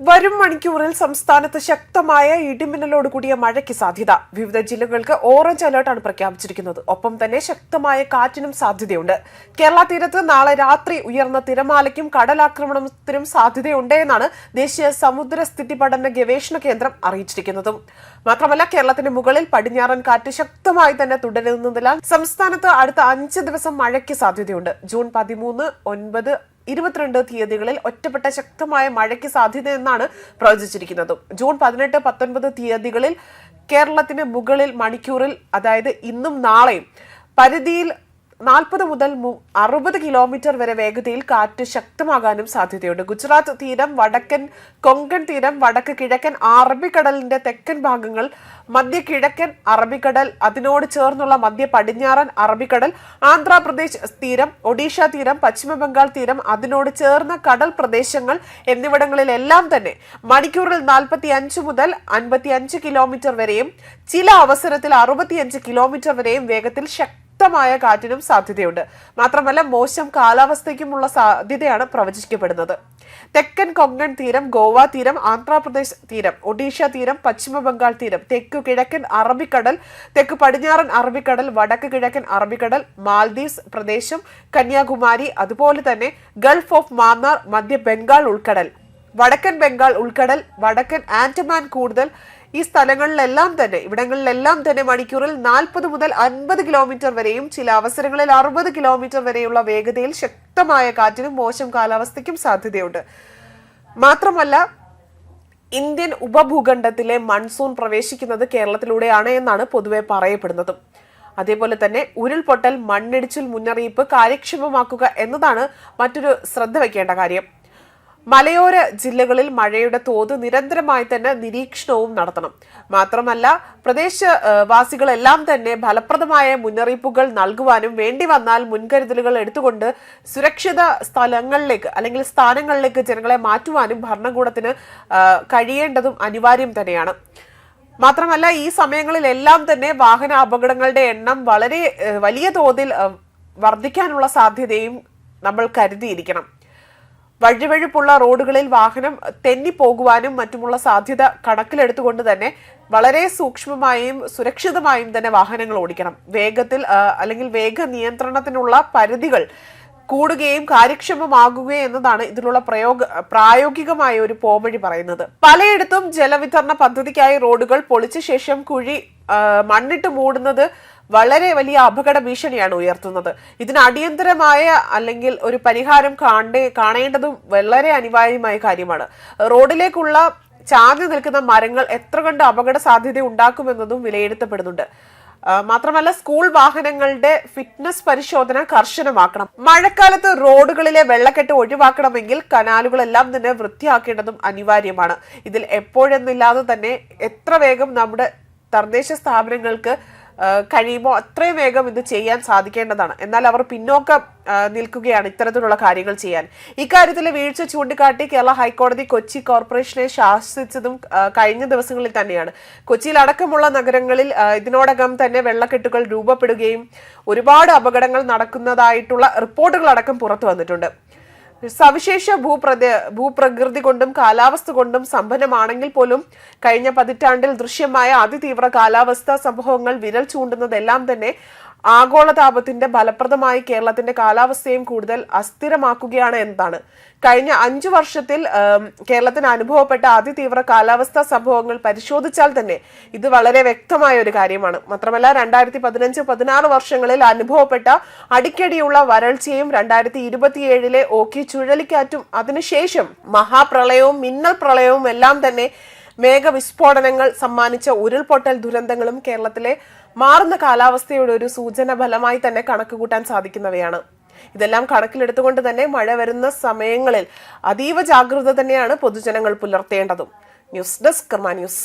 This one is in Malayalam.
വരും മണിക്കൂറിൽ സംസ്ഥാനത്ത് ശക്തമായ ഇടിമിന്നലോട് കൂടിയ മഴയ്ക്ക് സാധ്യത. വിവിധ ജില്ലകൾക്ക് ഓറഞ്ച് അലർട്ടാണ് പ്രഖ്യാപിച്ചിരിക്കുന്നത്. ഒപ്പം തന്നെ ശക്തമായ കാറ്റിനും സാധ്യതയുണ്ട്. കേരള തീരത്ത് നാളെ രാത്രി ഉയർന്ന തിരമാലയ്ക്കും കടലാക്രമണത്തിനും സാധ്യതയുണ്ട് എന്നാണ് ദേശീയ സമുദ്രസ്ഥിതി പഠന ഗവേഷണ കേന്ദ്രം അറിയിച്ചിരിക്കുന്നത്. മാത്രമല്ല, കേരളത്തിന് മുകളിൽ പടിഞ്ഞാറൻ കാറ്റ് ശക്തമായി തന്നെ തുടരുന്നതിനാൽ സംസ്ഥാനത്ത് അടുത്ത 5 ദിവസം മഴയ്ക്ക് സാധ്യതയുണ്ട്. ജൂൺ 13, 9, 22 തീയതികളിൽ ഒറ്റപ്പെട്ട ശക്തമായ മഴയ്ക്ക് സാധ്യതയെന്നാണ് പ്രവചിച്ചിരിക്കുന്നത്. ജൂൺ 18, 19 തീയതികളിൽ കേരളത്തിന് മുകളിൽ മണിക്കൂറിൽ, അതായത് ഇന്നും നാളെയും, പരിധിയിൽ 40 മുതൽ 60 കിലോമീറ്റർ വരെ വേഗതയിൽ കാറ്റ് ശക്തമാകാനും സാധ്യതയുണ്ട്. ഗുജറാത്ത് തീരം, വടക്കൻ കൊങ്കൺ തീരം, വടക്ക് കിഴക്കൻ അറബിക്കടലിന്റെ തെക്കൻ ഭാഗങ്ങൾ, മധ്യ കിഴക്കൻ അറബിക്കടൽ, അതിനോട് ചേർന്നുള്ള മധ്യ പടിഞ്ഞാറൻ അറബിക്കടൽ, ആന്ധ്രാപ്രദേശ് തീരം, ഒഡീഷ തീരം, പശ്ചിമ ബംഗാൾ തീരം, അതിനോട് ചേർന്ന കടൽ പ്രദേശങ്ങൾ എന്നിവിടങ്ങളിലെല്ലാം തന്നെ മണിക്കൂറിൽ 45 മുതൽ 55 കിലോമീറ്റർ വരെയും ചില അവസരത്തിൽ 65 കിലോമീറ്റർ വരെയും വേഗത്തിൽ ശക്തമായ കാറ്റിനും സാധ്യതയുണ്ട്. മാത്രമല്ല, മോശം കാലാവസ്ഥയ്ക്കുമുള്ള സാധ്യതയാണ് പ്രവചിക്കപ്പെടുന്നത്. തെക്കൻ കൊങ്കൺ തീരം, ഗോവ തീരം, ആന്ധ്രാപ്രദേശ് തീരം, ഒഡീഷ തീരം, പശ്ചിമ ബംഗാൾ തീരം, തെക്കു കിഴക്കൻ അറബിക്കടൽ, തെക്ക് പടിഞ്ഞാറൻ അറബിക്കടൽ, വടക്ക് കിഴക്കൻ അറബിക്കടൽ, മാൽദീവ്സ് പ്രദേശം, കന്യാകുമാരി, അതുപോലെ തന്നെ ഗൾഫ് ഓഫ് മാന്നാർ, മധ്യ ബംഗാൾ ഉൾക്കടൽ, വടക്കൻ ബംഗാൾ ഉൾക്കടൽ, വടക്കൻ ആൻഡമാൻ കൂടുതൽ, ഈ ഇവിടങ്ങളിലെല്ലാം തന്നെ മണിക്കൂറിൽ 40 മുതൽ 50 കിലോമീറ്റർ വരെയും ചില അവസരങ്ങളിൽ 60 കിലോമീറ്റർ വരെയുള്ള വേഗതയിൽ ശക്തമായ കാറ്റിനും മോശം കാലാവസ്ഥയ്ക്കും സാധ്യതയുണ്ട്. മാത്രമല്ല, ഇന്ത്യൻ ഉപഭൂഖണ്ഡത്തിലെ മൺസൂൺ പ്രവേശിക്കുന്നത് കേരളത്തിലൂടെയാണ് എന്നാണ് പൊതുവെ പറയപ്പെടുന്നത്. അതേപോലെ തന്നെ ഉരുൾപൊട്ടൽ, മണ്ണിടിച്ചിൽ മുന്നറിയിപ്പ് കാര്യക്ഷമമാക്കുക എന്നതാണ് മറ്റൊരു ശ്രദ്ധ വയ്ക്കേണ്ട കാര്യം. മലയോര ജില്ലകളിൽ മഴയുടെ തോത് നിരന്തരമായി തന്നെ നിരീക്ഷണവും നടത്തണം. മാത്രമല്ല, പ്രദേശവാസികളെല്ലാം തന്നെ ഫലപ്രദമായ മുന്നറിയിപ്പുകൾ നൽകുവാനും വേണ്ടി വന്നാൽ മുൻകരുതലുകൾ എടുത്തുകൊണ്ട് സുരക്ഷിത സ്ഥലങ്ങളിലേക്ക് അല്ലെങ്കിൽ സ്ഥാനങ്ങളിലേക്ക് ജനങ്ങളെ മാറ്റുവാനും ഭരണകൂടത്തിന് കഴിയേണ്ടതും അനിവാര്യം തന്നെയാണ്. മാത്രമല്ല, ഈ സമയങ്ങളിലെല്ലാം തന്നെ വാഹന അപകടങ്ങളുടെ എണ്ണം വളരെ വലിയ തോതിൽ വർദ്ധിക്കാനുള്ള സാധ്യതയും നമ്മൾ കരുതിയിരിക്കണം. വഴുവഴുപ്പുള്ള റോഡുകളിൽ വാഹനം തെന്നിപ്പോകുവാനും മറ്റുമുള്ള സാധ്യത കണക്കിലെടുത്തുകൊണ്ട് തന്നെ വളരെ സൂക്ഷ്മമായും സുരക്ഷിതമായും തന്നെ വാഹനങ്ങൾ ഓടിക്കണം. വേഗത്തിൽ അല്ലെങ്കിൽ വേഗ നിയന്ത്രണത്തിനുള്ള പരിധികൾ കൂടുകയും കാര്യക്ഷമമാകുകയും എന്നതാണ് ഇതിലുള്ള പ്രായോഗികമായ ഒരു പോംവഴി പറയുന്നത്. പലയിടത്തും ജലവിതരണ പദ്ധതിക്കായി റോഡുകൾ പൊളിച്ച ശേഷം കുഴി മണ്ണിട്ട് മൂടുന്നത് വളരെ വലിയ അപകട ഭീഷണിയാണ് ഉയർത്തുന്നത്. ഇതിന് അടിയന്തരമായ അല്ലെങ്കിൽ ഒരു പരിഹാരം കാണേണ്ടതും വളരെ അനിവാര്യമായ കാര്യമാണ്. റോഡിലേക്കുള്ള ചാഞ്ഞു നിൽക്കുന്ന മരങ്ങൾ എത്ര കണ്ട് അപകട സാധ്യത ഉണ്ടാക്കുമെന്നതും വിലയിരുത്തപ്പെടുന്നുണ്ട്. മാത്രമല്ല, സ്കൂൾ വാഹനങ്ങളുടെ ഫിറ്റ്നസ് പരിശോധന കർശനമാക്കണം. മഴക്കാലത്ത് റോഡുകളിലെ വെള്ളക്കെട്ട് ഒഴിവാക്കണമെങ്കിൽ കനാലുകളെല്ലാം തന്നെ വൃത്തിയാക്കേണ്ടതും അനിവാര്യമാണ്. ഇതിൽ എപ്പോഴെന്നില്ലാതെ തന്നെ എത്ര വേഗം നമ്മുടെ തദ്ദേശ സ്ഥാപനങ്ങൾക്ക് കഴിയുമ്പോൾ അത്രയും വേഗം ഇത് ചെയ്യാൻ സാധിക്കേണ്ടതാണ്. എന്നാൽ അവർ പിന്നോക്കം നിൽക്കുകയാണ് ഇത്തരത്തിലുള്ള കാര്യങ്ങൾ ചെയ്യാൻ. ഇക്കാര്യത്തിലെ വീഴ്ച ചൂണ്ടിക്കാട്ടി കേരള ഹൈക്കോടതി കൊച്ചി കോർപ്പറേഷനെ ശാസിച്ചതും കഴിഞ്ഞ ദിവസങ്ങളിൽ തന്നെയാണ്. കൊച്ചിയിൽ അടക്കമുള്ള നഗരങ്ങളിൽ ഇതിനോടകം തന്നെ വെള്ളക്കെട്ടുകൾ രൂപപ്പെടുകയും ഒരുപാട് അപകടങ്ങൾ നടക്കുന്നതായിട്ടുള്ള റിപ്പോർട്ടുകൾ അടക്കം പുറത്തു വന്നിട്ടുണ്ട്. സവിശേഷ ഭൂപ്രകൃതി കൊണ്ടും കാലാവസ്ഥ കൊണ്ടും സമ്പന്നമാണെങ്കിൽ പോലും കഴിഞ്ഞ പതിറ്റാണ്ടിൽ ദൃശ്യമായ അതിതീവ്ര കാലാവസ്ഥാ സംഭവങ്ങൾ വിരൽ ചൂണ്ടുന്നതെല്ലാം തന്നെ ആഗോളതാപത്തിന്റെ ഫലപ്രദമായി കേരളത്തിന്റെ കാലാവസ്ഥയും കൂടുതൽ അസ്ഥിരമാക്കുകയാണ് എന്നതാണ്. കഴിഞ്ഞ 5 വർഷത്തിൽ കേരളത്തിന് അനുഭവപ്പെട്ട അതിതീവ്ര കാലാവസ്ഥാ സംഭവങ്ങൾ പരിശോധിച്ചാൽ തന്നെ ഇത് വളരെ വ്യക്തമായ ഒരു കാര്യമാണ്. മാത്രമല്ല, 2015-16 വർഷങ്ങളിൽ അനുഭവപ്പെട്ട അടിക്കടിയുള്ള വരൾച്ചയും 2027 ഓഖി ചുഴലിക്കാറ്റും അതിനുശേഷം മഹാപ്രളയവും മിന്നൽ പ്രളയവും എല്ലാം തന്നെ മേഘവിസ്ഫോടനങ്ങൾ സമ്മാനിച്ച ഉരുൾപൊട്ടൽ ദുരന്തങ്ങളും കേരളത്തിലെ മാറുന്ന കാലാവസ്ഥയുടെ ഒരു സൂചന ഫലമായി തന്നെ കണക്കുകൂട്ടാൻ സാധിക്കുന്നവയാണ്. ഇതെല്ലാം കണക്കിലെടുത്തുകൊണ്ട് തന്നെ മഴ വരുന്ന സമയങ്ങളിൽ അതീവ ജാഗ്രത തന്നെയാണ് പൊതുജനങ്ങൾ പുലർത്തേണ്ടതും. ന്യൂസ് ഡെസ്ക് കർമ്മ ന്യൂസ്.